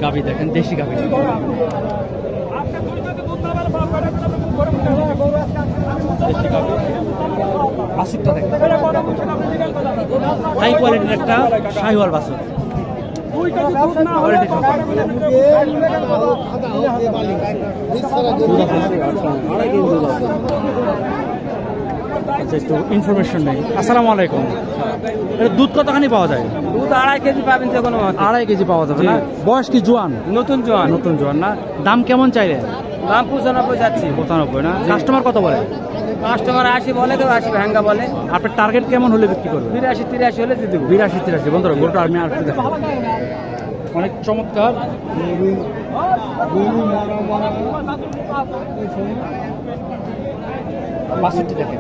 গাভী দেখেন, দেশি গাভী। বাছুরটা দেখেন, হাই কোয়ালিটির একটা শাহিওয়াল বাছুর। একটু ইনফরমেশন নেই। আসসালামু আলাইকুম। এটা দুধ কতখানি পাওয়া যায়? দুধ 2.5 কেজি পাবেন যে কোনো। 2.5 কেজি পাওয়া যাবে না? বয়স কি জোয়ান? নতুন জোয়ান। নতুন জোয়ান না? দাম কেমন চাইলে? দাম 95 যাচ্ছি। 95 না? কাস্টমার কত বলে? কাস্টমার 80 বলে, কেউ 80 ভাঙ্গা বলে। আপনার টার্গেট কেমন হলে বিক্রি করবে? 82-83 হলে দিয়ে দেবো। 82-83। বন্ধুরা গরুটা আমি আর একটু দেখো, অনেক চমৎকার। বাছুরটি দেখেন,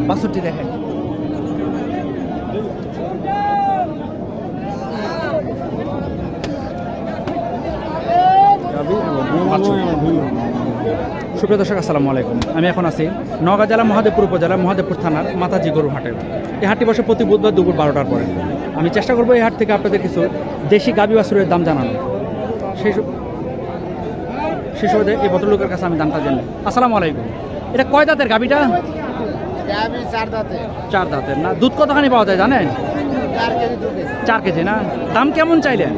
বাছুরটি দেখেন। সুপ্রিয় দর্শক আসসালামু আলাইকুম। আমি এখন আছি নওগাঁ জেলা মহাদেবপুর উপজেলা মহাদেবপুর থানার মাতাজি গরু হাটে। এই হাটটি বসে প্রতি বুধবার দুপুর 12টার পরে। আমি চেষ্টা করবো এই হাট থেকে আপনাদের কিছু দেশি গাভী বাছুরের দাম জানানো। সেই সময় এই ভদ্রলোকের কাছে আমি দামটা জানি। আসসালামু আলাইকুম। এটা কয় দাঁতের গাভীটা? 4 দাঁতের না? দুধ কতখানি পাওয়া যায় জানেন? 4 কেজি না? দাম কেমন চাইলেন?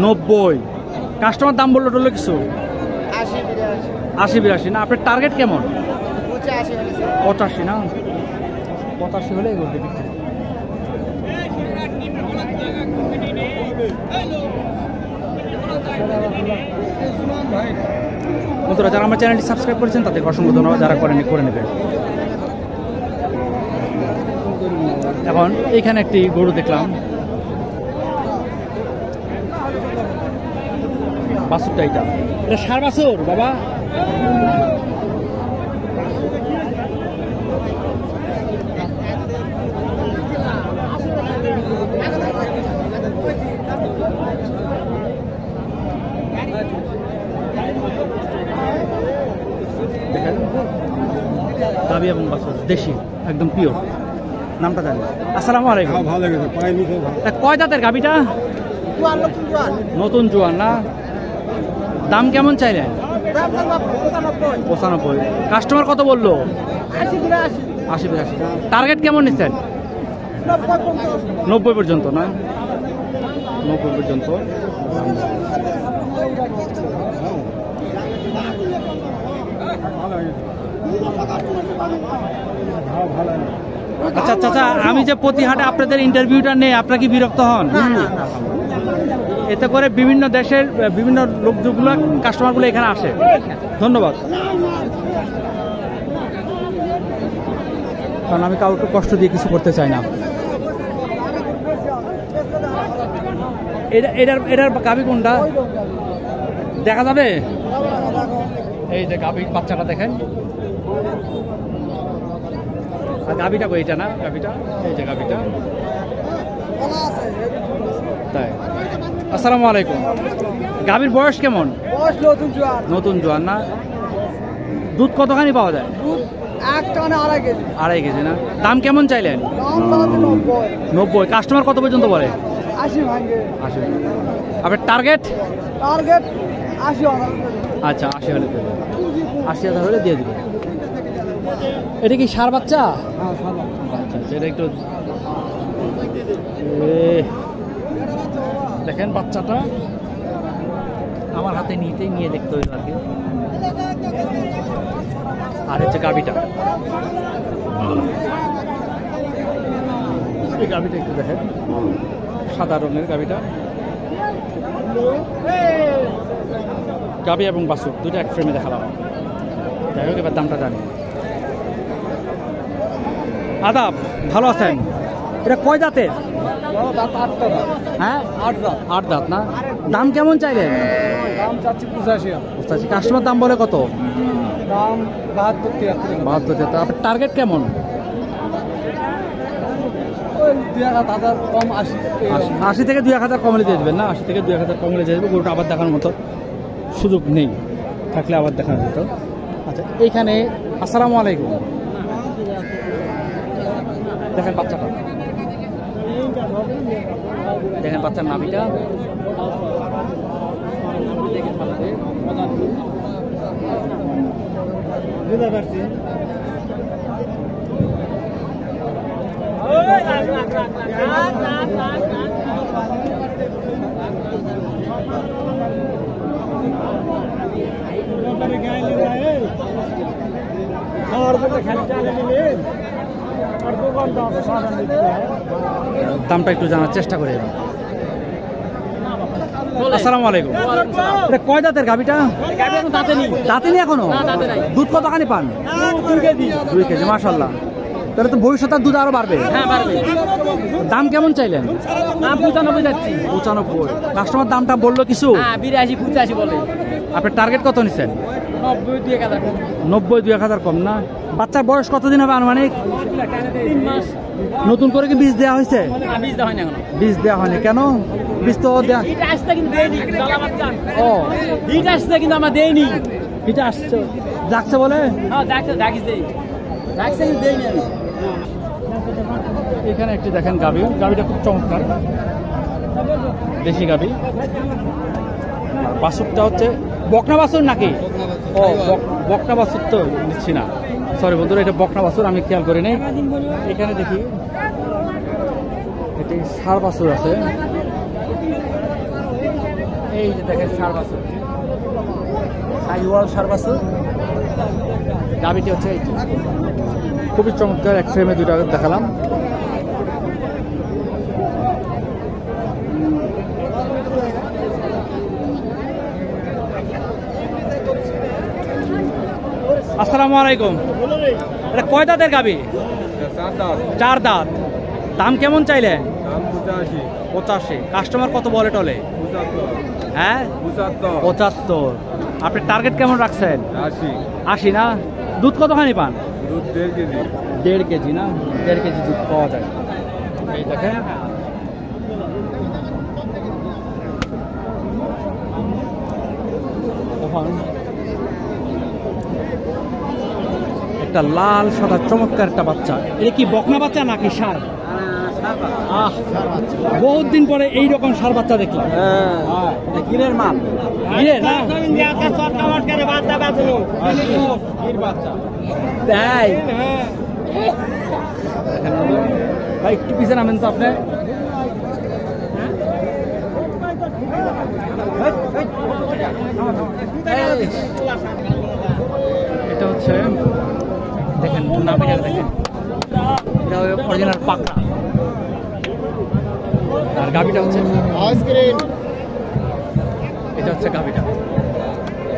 90। কাস্টমার দাম বললো টললো কিছু? 80-82 না? আপনার টার্গেট কেমন? 85 না? 85 হলে এগুলো বিক্রি। বন্ধুরা যারা আমার চ্যানেলটি সাবস্ক্রাইব করেছেন তাদের অসংখ্য ধন্যবাদ, যারা করেনি করে নেবেন। এখন এইখানে একটি গরু দেখলাম, বাছুরটা এটা ষাঁড় বাছুর বাবা। দেখেন গাভী এবং বাছুর দেশি একদম পিওর। নামটা জানি। আসসালামু আলাইকুম। কয় দাঁতের গাভীটা? নতুন জোয়ান না? দাম কেমন চাইলেন? 95। কাস্টমার কত বললো? 80-82। টার্গেট কেমন নিচ্ছেন? 90 পর্যন্ত না? 90 পর্যন্ত। আচ্ছা চাচা, আমি যে প্রতি হাটে আপনাদের ইন্টারভিউটা নেই, আপনারা কি বিরক্ত হন? এতে করে বিভিন্ন দেশের বিভিন্ন লোকগুলো কাস্টমারগুলো এখানে আসে। ধন্যবাদ। কারণ আমি কাউকে কষ্ট দিয়ে কিছু করতে চাই না। এটার গাভী কোনটা দেখা যাবে? এই যে গাভী বাচ্চাটা দেখেন। গাভীটা এইটা না? গাভীটা এই যে গাভীটা। তাই। আসসালামু আলাইকুম। গাভীর বয়স কেমন? নতুন জোয়ান না? দুধ কতখানি পাওয়া যায়? 2.5 কেজি না? দাম কেমন চাইলেন? 90। কাস্টমার কত পর্যন্ত বলে? 80। আপনার টার্গেট? 80। আচ্ছা 80 হলে 80,000 হলে দিয়ে দিবেন। এটা কি ষাঁড় বাচ্চা? আচ্ছা এটা একটু দেখেন, বাচ্চাটা আমার হাতে নিয়ে দেখতে হইল আর কি। আর হচ্ছে গাভীটা, এই গাভীটা একটু দেখেন, সাদা রঙের গাভীটা। গাভী এবং বাছুর দুটো এক ফ্রেমে দেখালাম। যাই হোক, এবার দামটা জানি। আদাব, ভালো আছেন? এটা কয় দাঁতের? হ্যাঁ 8 দাঁত না। দাম কেমন চাইলেন? দাম চাচ্ছি 85। কাস্টমার দাম বলে কত? দাম 72-73। আপনার টার্গেট কেমন? 2,000 কম 80 থেকে 2,000 কমলে দিয়ে দেবেন না? 80 থেকে 2,000 কমলে দিয়ে দেবে। গরুটা আবার দেখানোর মতো সুযোগ নেই, থাকলে আবার দেখানো যেত। আচ্ছা এইখানে আসসালামু আলাইকুম, দেখেন বাচ্চাটা, দেখেন বাচ্চার নাভিটা, দামটা একটু জানার চেষ্টা করে। আসসালামু আলাইকুম, এটা কয় দাঁতের গাভিটা? দাঁতে নেই এখনো? দুধ কতখানি পান? 2 কেজি, মাশাআল্লাহ। তাহলে তো ভবিষ্যতে দুধ আরো বাড়বে। হ্যাঁ বাড়বে। দাম কেমন চাইলেন? দাম 95 যাচ্ছি। 95। কাস্টমার দামটা বললো কিছু? হ্যাঁ 82-85 বলে। আপনার টার্গেট কত নিচ্ছেন? 90-2,000 কম। 90-2,000 কম না। বাচ্চার বয়স কতদিন হবে আনুমানিক? 3 মাস। নতুন করে কি বীজ দেওয়া হয়েছে? বীজ দেওয়া হয় না এখনো। বীজ দেওয়া হয়নি কেন? বীজ তো দেওয়া। এটা আসছে কিন্তু দেয়নি, জ্বালা বাচ্চা। ও এটা আসছে কিন্তু আমরা দেইনি। এটা আসছে যাচ্ছে বলে? হ্যাঁ যাচ্ছে, যাকিস দেই। যাচ্ছে কিন্তু দেইনি আমি। এখানে একটি দেখেন গাভী, গাভীটা খুব চমৎকার, দেশি গাভী। বাছুরটা হচ্ছে বকনা বাছুর নাকি? ও বকনা বাছুর তো নিচ্ছি না, সরি বন্ধুরা, এটা বকনা বাছুর, আমি খেয়াল করি নাই। এখানে দেখি এটি ষাঁড় বাছুর আছে, এই যে দেখেন ষাঁড় বাছুর, সাইওয়াল ষাঁড় বাছুর। গাভীটি হচ্ছে এইটি, খুবই চমৎকার। এক ফ্রেমে 2টা দেখালাম। আসসালামু আলাইকুম, এটা কয় দাঁতের গাভী? 4 দাঁত। দাম কেমন চাইলে? 85। কাস্টমার কত বলে টলে? হ্যাঁ 75। আপনি টার্গেট কেমন রাখছেন? 80 না। দুধ কতখানি পান? 1.5 কেজি না, 1.5 কেজি দুধ পাওয়া যায়। এই দেখেন একটা লাল সাদা চমৎকার একটা বাচ্চা। এটা কি বকনা বাচ্চা নাকি ষাঁড়? বহুত দিন পরে এইরকম ষাঁড় বাচ্চা দেখলাম। গিরের মাল। গিরের না? তাই ভাই একটু পিছনে নামেন তো আপনি। এটা হচ্ছে দেখেন নামিটা, দেখেন এটা অরিজিনাল পাকড়া। আর গাভিটা হচ্ছে, এটা হচ্ছে গাভিটা।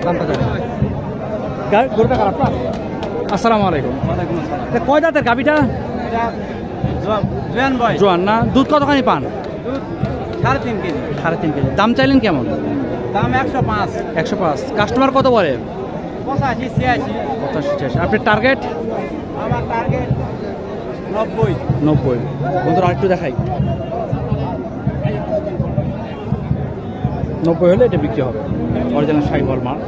দামটা জানেন? গরুটা খারাপ না? আসসালামু আলাইকুম। এটা কয় দাঁতের গাভিটা? জোয়ান না। দুধ কতখানি পান? 3.5 কেজি। 3.5 কেজি। দাম চাইলেন কেমন? দাম 105। 105। কাস্টমার কত বলে? 85-86। আপনার টার্গেট? আমার টার্গেট 90। বন্ধুরা আরেকটু দেখাই, 90 হলে এটা বিক্রি হবে। অরিজিনাল শাহিওয়াল মাল,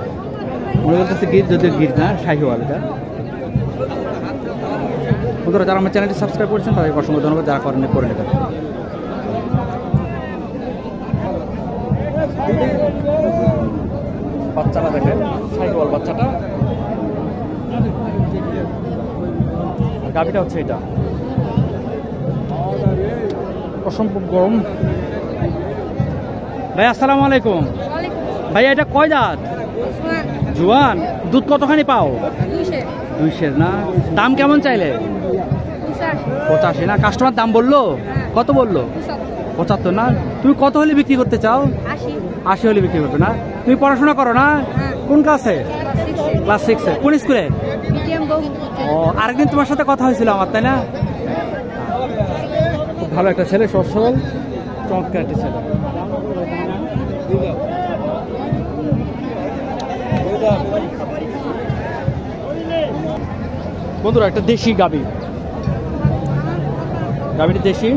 মনে করতেছে গির, যদি গির না শাহিওয়াল এটা। বন্ধুরা যারা আমার চ্যানেলটি সাবস্ক্রাইব করেছেন তাদেরকে অসংখ্য ধন্যবাদ, যারা করেন করে নেবেন। বাচ্চাটা দেখেন, শাহিওয়াল বাচ্চাটা। গাভিটা হচ্ছে এটা, অসম্ভব গরম। ভাই আসসালামু আলাইকুম। ভাই এটা কয় দাঁত? জোয়ান। দুধ কতখানি পাও? 200 না। দাম কেমন চাইলে? 85 না। কাস্টমার দাম বললো কত? বললো 75 না। তুমি কত হলে বিক্রি করতে চাও? 80 হলে বিক্রি করবে না। তুমি পড়াশোনা করো না? কোন ক্লাসে? ক্লাস 6-এ। কোন স্কুলে? ও, আরেকদিন তোমার সাথে কথা হয়েছিল আমার, তাই না? খুব ভালো একটা ছেলে, সচ্ছল চমৎকার একটা ছেলে। বন্ধুরা একটা দেশি গাভী, গাভীটি দেশি,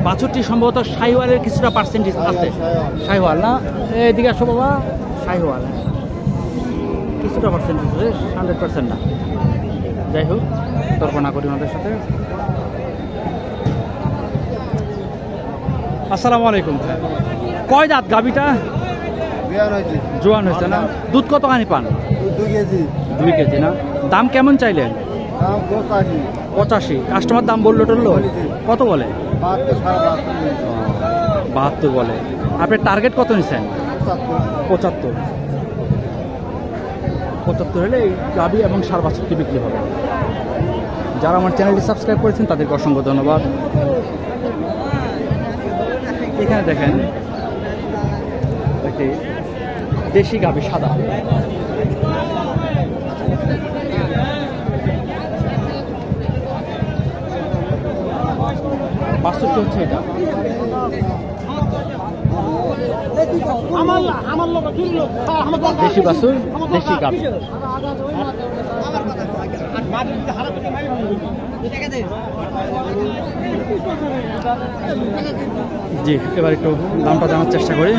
বাছুরটি সম্ভবত শাহিওয়ালের কিছুটা পার্সেন্টেজ আছে। শাহিওয়াল না, এদিকে আসো বাবা, শাহিওয়াল কিছুটা পার্সেন্টেজ আছে, 100% না। যাই হোক, তর্ক না করি ওনাদের সাথে। আসসালামু আলাইকুম। কয় দাঁত গাভীটা? জোয়ান হয়েছে না? দুধ কতখানি পান? 2 কেজি না? দাম কেমন চাইলেন? 85। কাস্টমার দাম বললো টললো কত বলে? 72 বলে। আপনার টার্গেট কত নিচ্ছেন? 75 হলে এই গাভী এবং সার বাছুরটি বিক্রি হবে। যারা আমার চ্যানেলটি সাবস্ক্রাইব করেছেন তাদেরকে অসংখ্য ধন্যবাদ। এখানে দেখেন একটি দেশি গাভী, সাদা। বাছুরটি হচ্ছে এটা। দেশি বাছুর, দেশি গাভী। জি, এবার একটু দামটা জানার চেষ্টা করি।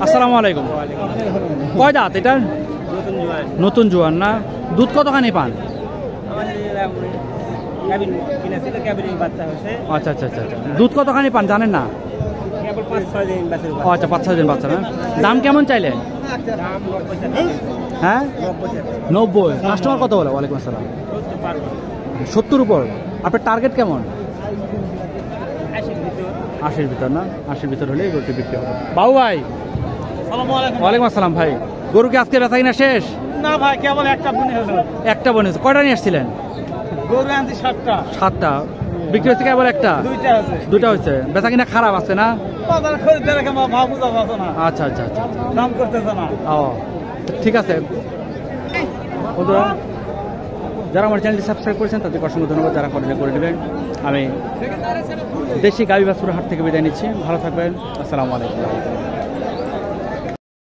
আসসালামু আলাইকুম। কয় দাঁত এটা? নতুন জোয়ান না? দুধ কতখানি পান? আচ্ছা আচ্ছা আচ্ছা আচ্ছা। দুধ কতখানি পান জানেন না? আচ্ছা, 5-6 দিন বাচ্চা না? দাম কেমন চাইলেন? হ্যাঁ, 90। কাস্টমার কত বলে? ওয়ালাইকুম আসসালাম। 70 উপর। আপনার টার্গেট কেমন? 80-র ভিতর না? 80-র ভিতর হলে গরুটি বিক্রি হবে। বাবু ভাই, ওয়ালাইকুম আসসালাম। ভাই, গরু কি আজকে বেচা কিনা শেষ? না ভাই, কেবল একটা বনে হলো। একটা বনে? কয়টা নিয়ে আসছিলেন? গরু আনছি 7টা। বিক্রি হচ্ছে কেবল একটা? 2টা হয়েছে। বেচা কিনা খারাপ আছে না? আচ্ছা আচ্ছা আচ্ছা, দাম করতেছে না। ও ঠিক আছে। বন্ধুরা, যারা আমার চ্যানেলটি সাবস্ক্রাইব করেছেন তাদেরকে অসংখ্য ধন্যবাদ। যারা করে নেবেন। আমি দেশি গাভী বাছুর হাট থেকে বিদায় নিচ্ছি। ভালো থাকবেন। আসসালামু আলাইকুম।